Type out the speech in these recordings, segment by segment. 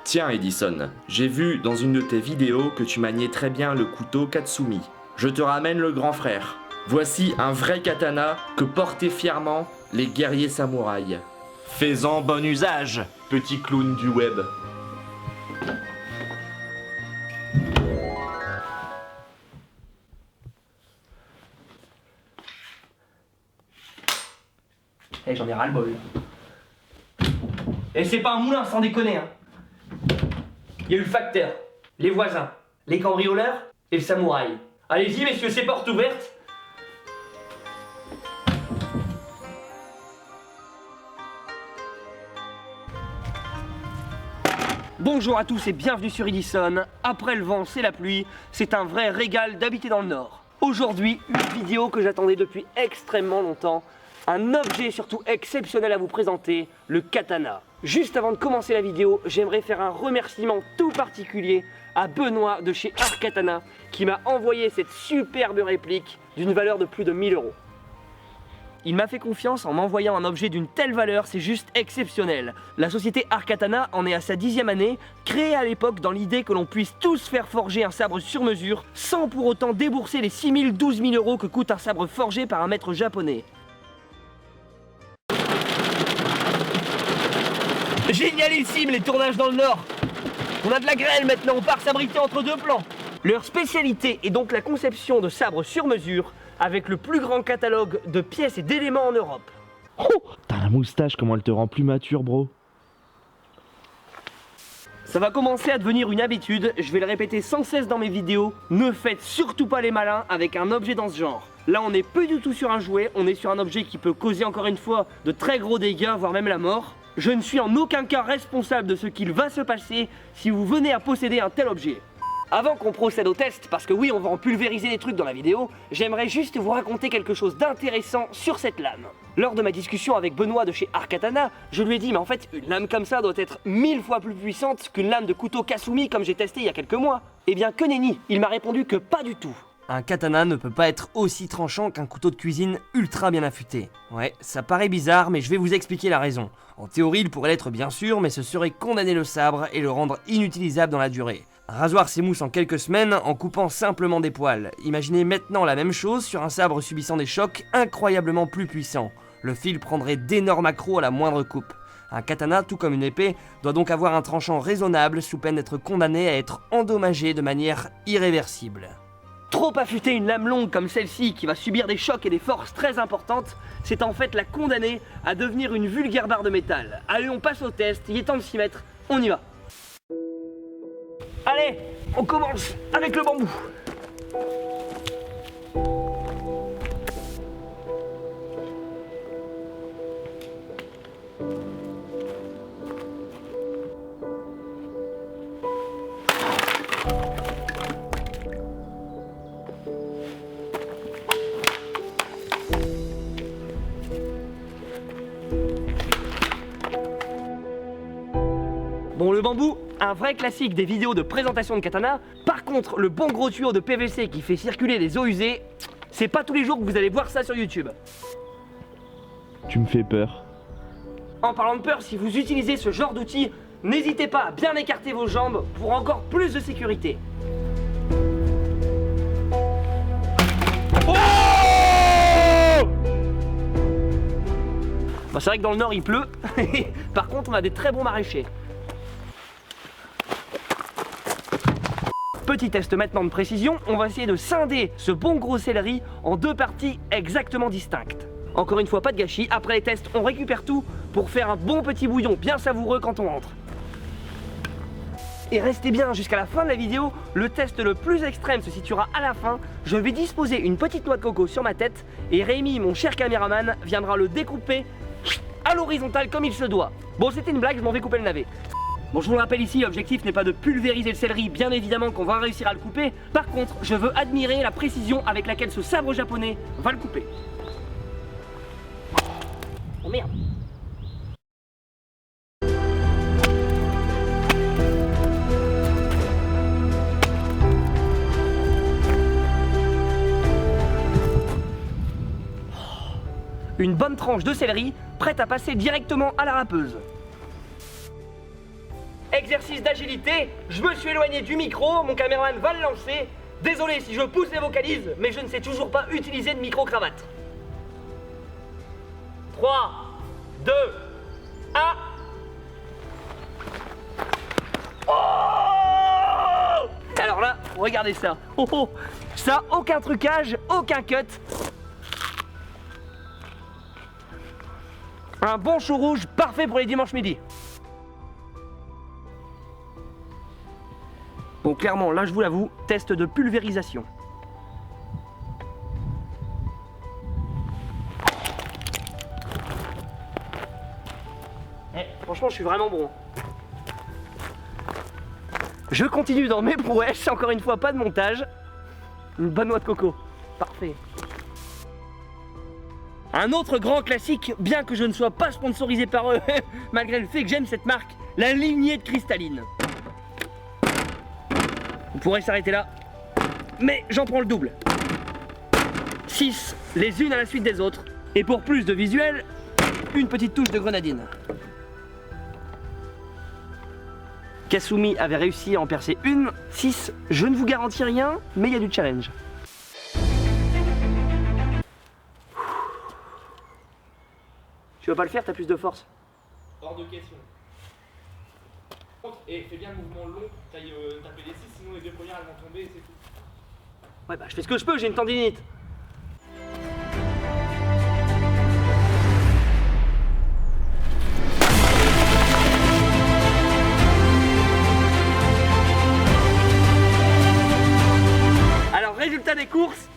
Tiens Edison, j'ai vu dans une de tes vidéos que tu maniais très bien le couteau Katsumi. Je te ramène le grand frère. Voici un vrai katana que portaient fièrement les guerriers samouraïs. Fais-en bon usage, petit clown du web. Eh, j'en ai ras le bol. Et c'est pas un moulin, sans déconner, hein. Il y a eu le facteur, les voisins, les cambrioleurs et le samouraï. Allez-y, messieurs, c'est porte ouverte. Bonjour à tous et bienvenue sur Edison. Après le vent, c'est la pluie. C'est un vrai régal d'habiter dans le Nord. Aujourd'hui, une vidéo que j'attendais depuis extrêmement longtemps. Un objet surtout exceptionnel à vous présenter, le katana. Juste avant de commencer la vidéo, j'aimerais faire un remerciement tout particulier à Benoît de chez Art Katana qui m'a envoyé cette superbe réplique d'une valeur de plus de 1000 €. Il m'a fait confiance en m'envoyant un objet d'une telle valeur, c'est juste exceptionnel. La société Art Katana en est à sa 10e année, créée à l'époque dans l'idée que l'on puisse tous faire forger un sabre sur mesure sans pour autant débourser les 6 000 – 12 000 € que coûte un sabre forgé par un maître japonais. Génialissime les tournages dans le Nord. On a de la grêle maintenant, on part s'abriter entre deux plans. Leur spécialité est donc la conception de sabres sur mesure avec le plus grand catalogue de pièces et d'éléments en Europe. Oh, t'as la moustache, comment elle te rend plus mature, bro. Ça va commencer à devenir une habitude, je vais le répéter sans cesse dans mes vidéos. Ne faites surtout pas les malins avec un objet dans ce genre. Là on n'est plus du tout sur un jouet, on est sur un objet qui peut causer encore une fois de très gros dégâts, voire même la mort. Je ne suis en aucun cas responsable de ce qu'il va se passer si vous venez à posséder un tel objet. Avant qu'on procède au test, parce que oui on va en pulvériser des trucs dans la vidéo, j'aimerais juste vous raconter quelque chose d'intéressant sur cette lame. Lors de ma discussion avec Benoît de chez Art Katana, je lui ai dit mais en fait une lame comme ça doit être 1000 fois plus puissante qu'une lame de couteau Kasumi comme j'ai testé il y a quelques mois. Eh bien que nenni, il m'a répondu que pas du tout. Un katana ne peut pas être aussi tranchant qu'un couteau de cuisine ultra bien affûté. Ouais, ça paraît bizarre, mais je vais vous expliquer la raison. En théorie, il pourrait l'être bien sûr, mais ce serait condamner le sabre et le rendre inutilisable dans la durée. Un rasoir s'émousse en quelques semaines en coupant simplement des poils. Imaginez maintenant la même chose sur un sabre subissant des chocs incroyablement plus puissants. Le fil prendrait d'énormes accros à la moindre coupe. Un katana, tout comme une épée, doit donc avoir un tranchant raisonnable sous peine d'être condamné à être endommagé de manière irréversible. Trop affûter une lame longue comme celle-ci qui va subir des chocs et des forces très importantes, c'est en fait la condamner à devenir une vulgaire barre de métal. Allez, on passe au test, il est temps de s'y mettre, on y va. Allez, on commence avec le bambou. Bon, le bambou, un vrai classique des vidéos de présentation de katana. Par contre, le bon gros tuyau de PVC qui fait circuler les eaux usées, c'est pas tous les jours que vous allez voir ça sur YouTube. Tu me fais peur. En parlant de peur, si vous utilisez ce genre d'outil, n'hésitez pas à bien écarter vos jambes pour encore plus de sécurité. Oh! Bon, c'est vrai que dans le Nord il pleut, par contre on a des très bons maraîchers. Petit test maintenant de précision, on va essayer de scinder ce bon gros céleri en deux parties exactement distinctes. Encore une fois, pas de gâchis, après les tests, on récupère tout pour faire un bon petit bouillon bien savoureux quand on rentre. Et restez bien jusqu'à la fin de la vidéo, le test le plus extrême se situera à la fin. Je vais disposer une petite noix de coco sur ma tête et Rémi, mon cher caméraman, viendra le découper à l'horizontale comme il se doit. Bon, c'était une blague, je m'en vais couper le navet. Bon, je vous le rappelle ici, l'objectif n'est pas de pulvériser le céleri, bien évidemment qu'on va réussir à le couper. Par contre, je veux admirer la précision avec laquelle ce sabre japonais va le couper. Oh merde! Une bonne tranche de céleri, prête à passer directement à la râpeuse. Exercice d'agilité, je me suis éloigné du micro, mon caméraman va le lancer. Désolé si je pousse les vocalises, mais je ne sais toujours pas utiliser de micro-cravate. 3, 2, 1... Oh! Alors là, regardez ça. Oh, oh. Ça, aucun trucage, aucun cut. Un bon chou rouge parfait pour les dimanches midi. Bon, clairement, là je vous l'avoue, test de pulvérisation. Franchement, je suis vraiment bon. Je continue dans mes prouesses, encore une fois, pas de montage. Une bonne noix de coco. Parfait. Un autre grand classique, bien que je ne sois pas sponsorisé par eux, malgré le fait que j'aime cette marque, la lignée de cristalline. On pourrait s'arrêter là, mais j'en prends le double. 6, les unes à la suite des autres. Et pour plus de visuel, une petite touche de grenadine. Kasumi avait réussi à en percer une. 6, je ne vous garantis rien, mais il y a du challenge. Tu veux pas le faire, t'as plus de force. Hors de question. Et fais bien le mouvement long, t'ailles taper les 6, sinon les deux premières elles vont tomber et c'est tout. Ouais bah je fais ce que je peux, j'ai une tendinite. Alors résultat des courses.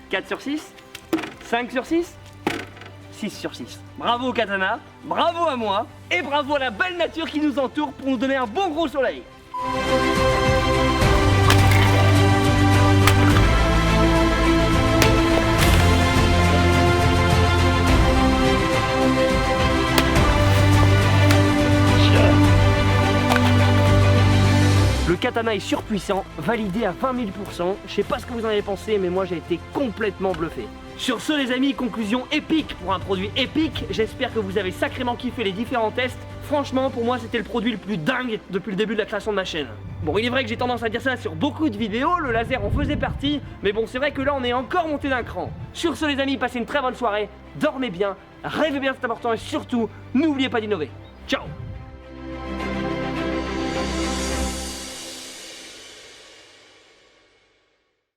4 sur 6, 5 sur 6, 6 sur 6. Bravo Katana, bravo à moi, et bravo à la belle nature qui nous entoure pour nous donner un bon gros soleil. Le katana est surpuissant, validé à 20 000%. Je sais pas ce que vous en avez pensé, mais moi j'ai été complètement bluffé. Sur ce les amis, conclusion épique pour un produit épique. J'espère que vous avez sacrément kiffé les différents tests. Franchement, pour moi c'était le produit le plus dingue depuis le début de la création de ma chaîne. Bon, il est vrai que j'ai tendance à dire ça sur beaucoup de vidéos, le laser en faisait partie, mais bon, c'est vrai que là on est encore monté d'un cran. Sur ce les amis, passez une très bonne soirée, dormez bien, rêvez bien, c'est important, et surtout, n'oubliez pas d'innover. Ciao!